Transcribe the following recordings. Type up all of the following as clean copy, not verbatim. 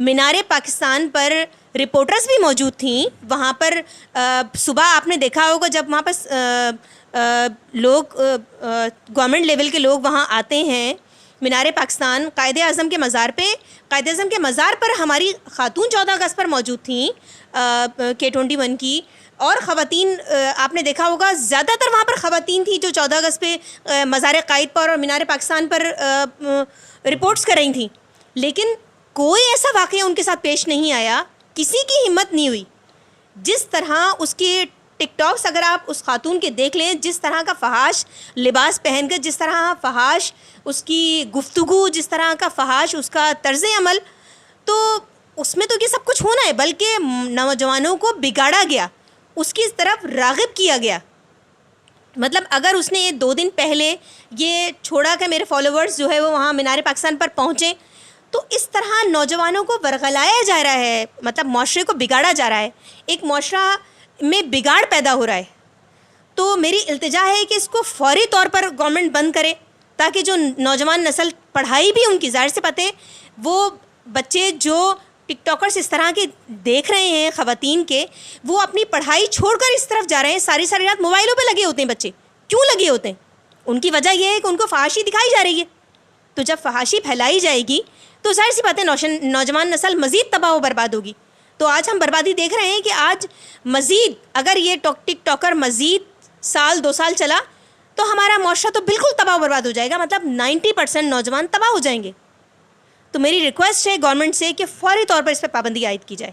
مینار پاکستان پر reporters بھی موجود تھیں. وہاں پر صبح آپ نے دیکھا ہوگا جب وہاں پر لوگ گورنمنٹ لیول کے لوگ وہاں آتے ہیں مینار پاکستان قائد اعظم کے مزار پہ. قائد اعظم کے مزار پر ہماری خاتون 14 اگست پر موجود تھیں K21 کی, اور خواتین آپ نے دیکھا ہوگا زیادہ تر وہاں پر خواتین تھیں جو 14 اگست پہ مزار قائد پر اور مینار پاکستان پر رپورٹس کر رہی تھیں. لیکن کوئی ایسا واقعہ ان کے ساتھ پیش نہیں آیا, کسی کی ہمت نہیں ہوئی. جس طرح اس کے ٹک ٹاکس اگر آپ اس خاتون کے دیکھ لیں, جس طرح کا فحاش لباس پہن کر, جس طرح فحاش اس کی گفتگو, جس طرح کا فحاش اس کا طرز عمل, تو اس میں تو یہ سب کچھ ہونا ہے, بلکہ نوجوانوں کو بگاڑا گیا, اس کی طرف راغب کیا گیا. مطلب اگر اس نے 2 دن پہلے یہ چھوڑا کہ میرے فالوورز جو ہے وہ وہاں مینار پاکستان پر پہنچیں, تو اس طرح نوجوانوں کو ورغلایا جا رہا ہے, مطلب معاشرے کو بگاڑا جا رہا ہے, ایک معاشرہ میں بگاڑ پیدا ہو رہا ہے. تو میری التجا ہے کہ اس کو فوری طور پر گورنمنٹ بند کرے, تاکہ جو نوجوان نسل پڑھائی بھی ان کی ظاہر سے پتہ ہے, وہ بچے جو ٹک ٹاکرس اس طرح کے دیکھ رہے ہیں خواتین کے, وہ اپنی پڑھائی چھوڑ کر اس طرف جا رہے ہیں, ساری رات موبائلوں پہ لگے ہوتے ہیں بچے. کیوں لگے ہوتے ہیں؟ ان کی وجہ یہ ہے کہ ان کو فحاشی دکھائی جا رہی ہے. تو جب فحاشی پھیلائی جائے گی تو ظاہر سی بات ہے نوجوان نسل مزید تباہ و برباد ہوگی. تو آج ہم بربادی دیکھ رہے ہیں کہ آج مزید اگر یہ ٹک ٹاکر مزید 1-2 سال چلا تو ہمارا معاشرہ تو بالکل تباہ و برباد ہو جائے گا, مطلب 90% نوجوان تباہ ہو جائیں گے. تو میری ریکویسٹ ہے گورنمنٹ سے کہ فوری طور پر اس پہ پابندی عائد کی جائے.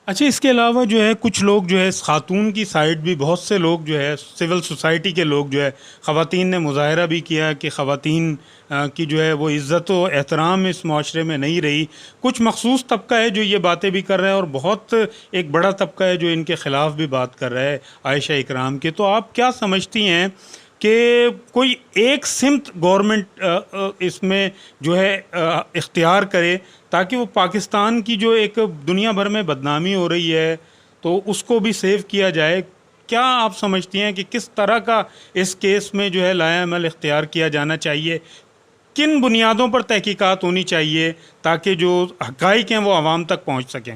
اچھا, اس کے علاوہ جو ہے کچھ لوگ جو ہے خاتون کی سائڈ بھی, بہت سے لوگ جو ہے سول سوسائٹی کے لوگ جو ہے, خواتین نے مظاہرہ بھی کیا کہ خواتین کی جو ہے وہ عزت و احترام اس معاشرے میں نہیں رہی. کچھ مخصوص طبقہ ہے جو یہ باتیں بھی کر رہا ہے, اور بہت ایک بڑا طبقہ ہے جو ان کے خلاف بھی بات کر رہا ہے عائشہ اکرام کے. تو آپ کیا سمجھتی ہیں کہ کوئی ایک سمت گورنمنٹ اس میں جو ہے اختیار کرے تاکہ وہ پاکستان کی جو ایک دنیا بھر میں بدنامی ہو رہی ہے تو اس کو بھی سیو کیا جائے؟ کیا آپ سمجھتی ہیں کہ کس طرح کا اس کیس میں جو ہے لائحہ عمل اختیار کیا جانا چاہیے؟ کن بنیادوں پر تحقیقات ہونی چاہیے تاکہ جو حقائق ہیں وہ عوام تک پہنچ سکیں؟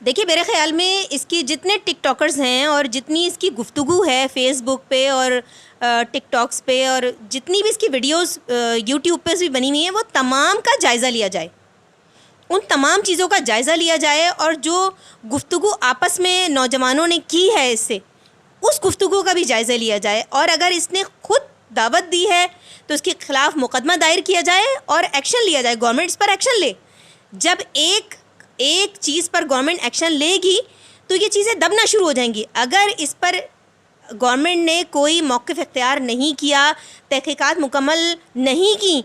دیکھیے میرے خیال میں اس کی جتنے ٹک ٹاکرز ہیں اور جتنی اس کی گفتگو ہے فیس بک پہ اور ٹک ٹاکس پہ, اور جتنی بھی اس کی ویڈیوز یوٹیوب پہ بھی بنی ہوئی ہیں, وہ تمام کا جائزہ لیا جائے, ان تمام چیزوں کا جائزہ لیا جائے, اور جو گفتگو آپس میں نوجوانوں نے کی ہے اس سے, اس گفتگو کا بھی جائزہ لیا جائے. اور اگر اس نے خود دعوت دی ہے تو اس کے خلاف مقدمہ دائر کیا جائے اور ایکشن لیا جائے. گورنمنٹ اس پر ایکشن لے. جب ایک چیز پر گورنمنٹ ایکشن لے گی تو یہ چیزیں دبنا شروع ہو جائیں گی. اگر اس پر گورنمنٹ نے کوئی موقف اختیار نہیں کیا, تحقیقات مکمل نہیں کی,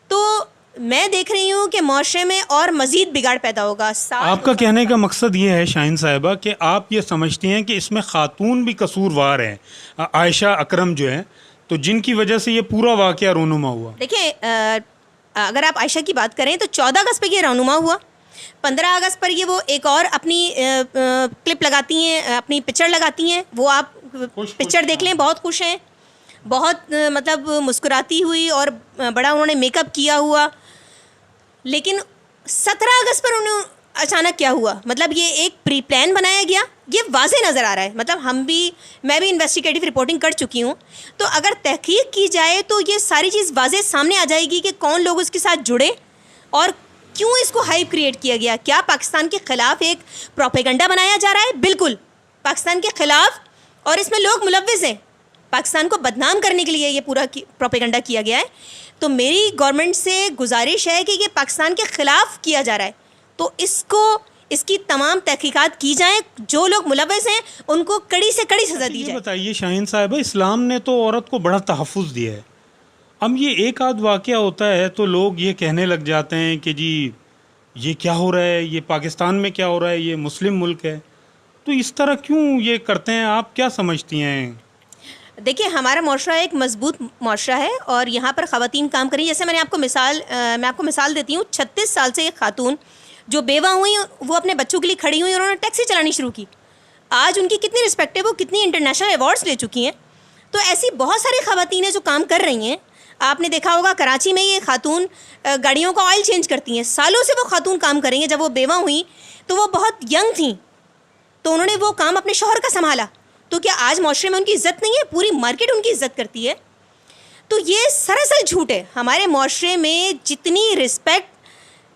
تو میں دیکھ رہی ہوں کہ معاشرے میں اور مزید بگاڑ پیدا ہوگا. آپ کا کہنے کا مقصد یہ ہے شاہین صاحبہ کہ آپ یہ سمجھتی ہیں کہ اس میں خاتون بھی قصوروار ہیں, عائشہ اکرم جو ہیں, تو جن کی وجہ سے یہ پورا واقعہ رونما ہوا؟ دیکھیں, اگر آپ عائشہ کی بات کریں تو 14 اگست پہ یہ رونما ہوا. 15 اگست پر یہ وہ ایک اور اپنی کلپ لگاتی ہیں, اپنی پکچر لگاتی ہیں, وہ آپ پکچر دیکھ لیں, بہت خوش ہیں, بہت مطلب مسکراتی ہوئی اور بڑا انہوں نے میک اپ کیا ہوا. لیکن 17 اگست پر انہوں اچانک کیا ہوا, مطلب یہ ایک پری پلان بنایا گیا, یہ واضح نظر آ رہا ہے. مطلب میں بھی انویسٹیگیٹو رپورٹنگ کر چکی ہوں, تو اگر تحقیق کی جائے تو یہ ساری چیز واضح سامنے آ جائے گی کہ کون لوگ اس کے ساتھ جڑے اور کیوں اس کو ہائپ کریٹ کیا گیا. کیا پاکستان کے خلاف ایک پروپیگنڈا بنایا جا رہا ہے؟ بالکل پاکستان کے خلاف, اور اس میں لوگ ملوث ہیں. پاکستان کو بدنام کرنے کے لیے یہ پورا پروپیگنڈا کیا گیا ہے. تو میری گورنمنٹ سے گزارش ہے کہ یہ پاکستان کے خلاف کیا جا رہا ہے, تو اس کی تمام تحقیقات کی جائیں, جو لوگ ملوث ہیں ان کو کڑی سے کڑی سزا دی جائے. بتائیے شاہین صاحبہ, اسلام نے تو عورت کو بڑا تحفظ دیا ہے. اب یہ ایک آدھ واقعہ ہوتا ہے تو لوگ یہ کہنے لگ جاتے ہیں کہ جی یہ کیا ہو رہا ہے, یہ پاکستان میں کیا ہو رہا ہے, یہ مسلم ملک ہے. تو اس طرح کیوں یہ کرتے ہیں؟ آپ کیا سمجھتی ہیں؟ دیکھیے, ہمارا معاشرہ ایک مضبوط معاشرہ ہے اور یہاں پر خواتین کام کریں. جیسے میں آپ کو مثال دیتی ہوں. 36 سال سے ایک خاتون جو بیوہ ہوئی, وہ اپنے بچوں کے لیے کھڑی ہوئی اور انہوں نے ٹیکسی چلانی شروع کی. آج ان کی کتنی رسپیکٹ ہے, وہ کتنی انٹرنیشنل ایوارڈس لے چکی ہیں. تو ایسی بہت ساری خواتین ہیں جو کام کر رہی ہیں. آپ نے دیکھا ہوگا کراچی میں یہ خاتون گاڑیوں کا آئل چینج کرتی ہیں, سالوں سے وہ خاتون کام کریں گے. جب وہ بیوہ ہوئیں تو وہ بہت ینگ تھیں, تو انہوں نے وہ کام اپنے شوہر کا سنبھالا. تو کیا آج معاشرے میں ان کی عزت نہیں ہے؟ پوری مارکیٹ ان کی عزت کرتی ہے. تو یہ سراسر جھوٹ ہے. ہمارے معاشرے میں جتنی رسپیکٹ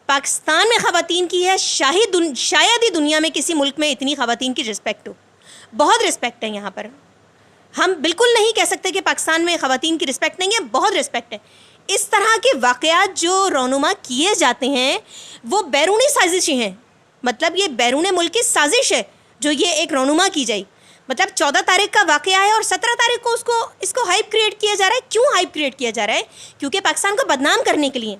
پاکستان میں خواتین کی ہے, شاید ہی دنیا میں کسی ملک میں اتنی خواتین کی رسپیکٹ ہو. بہت رسپیکٹ ہے یہاں پر. ہم بالکل نہیں کہہ سکتے کہ پاکستان میں خواتین کی رسپیکٹ نہیں ہے, بہت رسپیکٹ ہے. اس طرح کے واقعات جو رونما کیے جاتے ہیں وہ بیرونی سازشیں ہیں. مطلب یہ بیرون ملک کی سازش ہے جو یہ ایک رونما کی جائے. مطلب 14 تاریخ کا واقعہ ہے اور 17 تاریخ کو اس کو ہائپ کریٹ کیا جا رہا ہے. کیوں ہائپ کریٹ کیا جا رہا ہے؟ کیونکہ پاکستان کو بدنام کرنے کے لیے.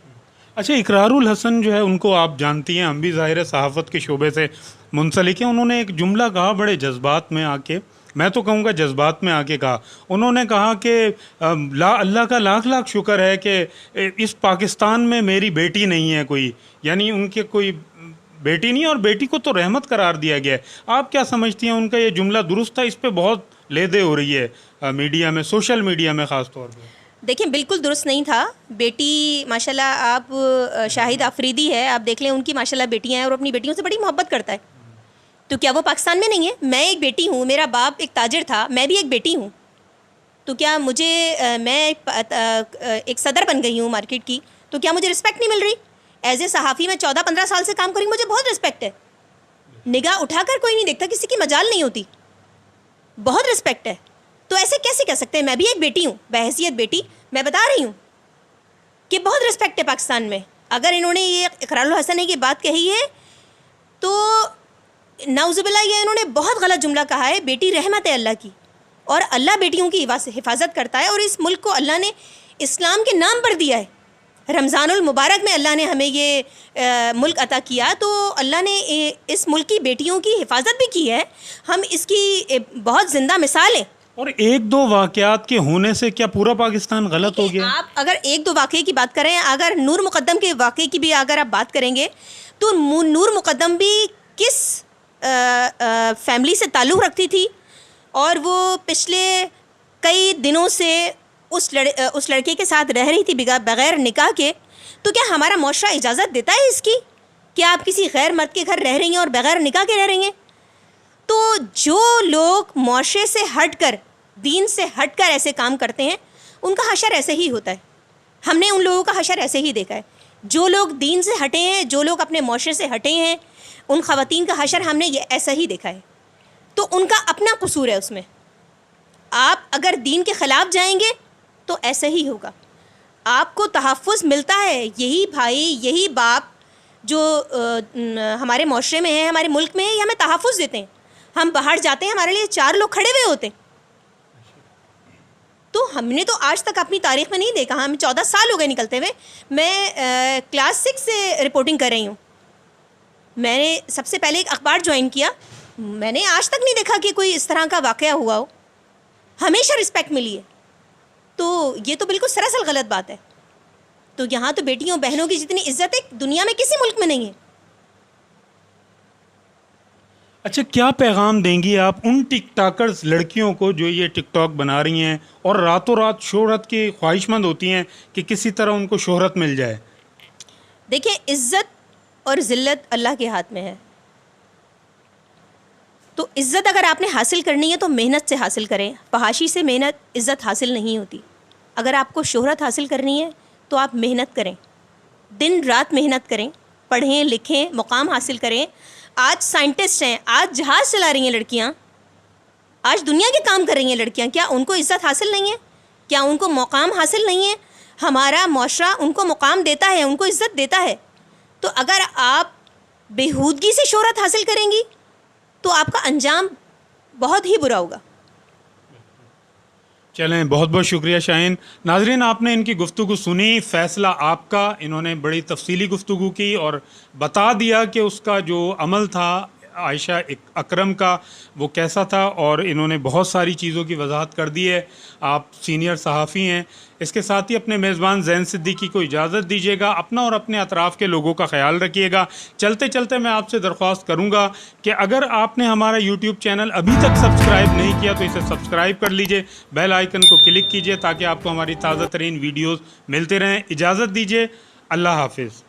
اچھا, اقرار الحسن جو ہے ان کو آپ جانتی ہیں, ہم بھی ظاہر صحافت کے شعبے سے منسلک ہیں. انہوں نے ایک جملہ کہا بڑے جذبات میں آ کے, میں تو کہوں گا جذبات میں آ کے کہا. انہوں نے کہا کہ اللہ کا لاکھ لاکھ شکر ہے کہ اس پاکستان میں میری بیٹی نہیں ہے کوئی, یعنی ان کے کوئی بیٹی نہیں, اور بیٹی کو تو رحمت قرار دیا گیا ہے. آپ کیا سمجھتی ہیں ان کا یہ جملہ درست تھا؟ اس پہ بہت لیدے ہو رہی ہے میڈیا میں, سوشل میڈیا میں خاص طور پہ. دیکھیں بالکل درست نہیں تھا. بیٹی ماشاءاللہ, آپ شاہد آفریدی ہے, آپ دیکھ لیں ان کی ماشاءاللہ بیٹیاں ہیں اور اپنی بیٹیوں سے بڑی محبت کرتا ہے. تو کیا وہ پاکستان میں نہیں ہے؟ میں ایک بیٹی ہوں, میرا باپ ایک تاجر تھا, میں بھی ایک بیٹی ہوں. تو کیا مجھے میں ایک صدر بن گئی ہوں مارکیٹ کی, تو کیا مجھے رسپیکٹ نہیں مل رہی؟ ایز اے صحافی میں 14-15 سال سے کام کریں, مجھے بہت رسپیکٹ ہے. نگاہ اٹھا کر کوئی نہیں دیکھتا, کسی کی مجال نہیں ہوتی, بہت رسپیکٹ ہے. تو ایسے کیسے کہہ سکتے ہیں؟ میں بھی ایک بیٹی ہوں, بحیثیت بیٹی میں بتا رہی ہوں کہ بہت رسپیکٹ ہے پاکستان میں. اگر انہوں نے یہ اقرار الحسن کی بات کہی ہے تو نعوذ باللہ یہ انہوں نے بہت غلط جملہ کہا ہے. بیٹی رحمت ہے اللہ کی, اور اللہ بیٹیوں کی حفاظت کرتا ہے. اور اس ملک کو اللہ نے اسلام کے نام پر دیا ہے. رمضان المبارک میں اللہ نے ہمیں یہ ملک عطا کیا, تو اللہ نے اس ملک کی بیٹیوں کی حفاظت بھی کی ہے. ہم اس کی بہت زندہ مثال ہیں. اور ایک دو واقعات کے ہونے سے کیا پورا پاکستان غلط ہو گیا؟ آپ اگر ایک دو واقعے کی بات کریں, اگر نور مقدم کے واقعے کی بھی اگر آپ بات کریں گے تو نور مقدم بھی کس فیملی سے تعلق رکھتی تھی, اور وہ پچھلے کئی دنوں سے اس لڑکے کے ساتھ رہ رہی تھی بغیر نکاح کے. تو کیا ہمارا معاشرہ اجازت دیتا ہے اس کی کہ آپ کسی غیر مرد کے گھر رہ رہی ہیں اور بغیر نکاح کے رہ رہی ہیں؟ تو جو لوگ معاشرے سے ہٹ کر, دین سے ہٹ کر ایسے کام کرتے ہیں, ان کا حشر ایسے ہی ہوتا ہے. ہم نے ان لوگوں کا حشر ایسے ہی دیکھا ہے. جو لوگ دین سے ہٹے ہیں, جو لوگ اپنے معاشرے سے ہٹے ہیں, ان خواتین کا حشر ہم نے یہ ایسا ہی دیکھا ہے. تو ان کا اپنا قصور ہے اس میں. آپ اگر دین کے خلاف جائیں گے تو ایسے ہی ہوگا. آپ کو تحفظ ملتا ہے, یہی بھائی, یہی باپ جو ہمارے معاشرے میں ہیں, ہمارے ملک میں ہیں, یہ ہمیں تحفظ دیتے ہیں. ہم باہر جاتے ہیں, ہمارے لیے 4 لوگ کھڑے ہوئے ہوتے ہیں. تو ہم نے تو آج تک اپنی تاریخ میں نہیں دیکھا. ہم 14 سال ہو گئے نکلتے ہوئے. میں کلاس 6 سے رپورٹنگ کر رہی ہوں. میں نے سب سے پہلے ایک اخبار جوائن کیا, میں نے آج تک نہیں دیکھا کہ کوئی اس طرح کا واقعہ ہوا ہو. ہمیشہ رسپیکٹ ملی ہے. تو یہ تو بالکل سراسر غلط بات ہے. تو یہاں تو بیٹیوں بہنوں کی جتنی عزت ہے دنیا میں کسی ملک میں نہیں ہے. اچھا, کیا پیغام دیں گی آپ ان ٹک ٹاکرز لڑکیوں کو جو یہ ٹک ٹاک بنا رہی ہیں اور راتوں رات شہرت کی خواہش مند ہوتی ہیں کہ کسی طرح ان کو شہرت مل جائے؟ دیکھیں, عزت اور ذلت اللہ کے ہاتھ میں ہے. تو عزت اگر آپ نے حاصل کرنی ہے تو محنت سے حاصل کریں. فحاشی سے محنت عزت حاصل نہیں ہوتی. اگر آپ کو شہرت حاصل کرنی ہے تو آپ محنت کریں, دن رات محنت کریں, پڑھیں لکھیں, مقام حاصل کریں. آج سائنٹسٹ ہیں, آج جہاز چلا رہی ہیں لڑکیاں, آج دنیا کے کام کر رہی ہیں لڑکیاں. کیا ان کو عزت حاصل نہیں ہے؟ کیا ان کو مقام حاصل نہیں ہے؟ ہمارا معاشرہ ان کو مقام دیتا ہے, ان کو عزت دیتا ہے. تو اگر آپ بےہودگی سے شہرت حاصل کریں گی تو آپ کا انجام بہت ہی برا ہوگا. چلیں, بہت بہت شکریہ شاہین. ناظرین, آپ نے ان کی گفتگو سنی, فیصلہ آپ کا. انہوں نے بڑی تفصیلی گفتگو کی اور بتا دیا کہ اس کا جو عمل تھا عائشہ اکرم کا وہ کیسا تھا، اور انہوں نے بہت ساری چیزوں کی وضاحت کر دی ہے. آپ سینئر صحافی ہیں. اس کے ساتھ ہی اپنے میزبان زین صدیقی کو اجازت دیجیے گا. اپنا اور اپنے اطراف کے لوگوں کا خیال رکھیے گا. چلتے چلتے میں آپ سے درخواست کروں گا کہ اگر آپ نے ہمارا یوٹیوب چینل ابھی تک سبسکرائب نہیں کیا تو اسے سبسکرائب کر لیجئے، بیل آئیکن کو کلک کیجئے تاکہ آپ کو ہماری تازہ ترین ویڈیوز ملتے رہیں. اجازت دیجیے. اللہ حافظ.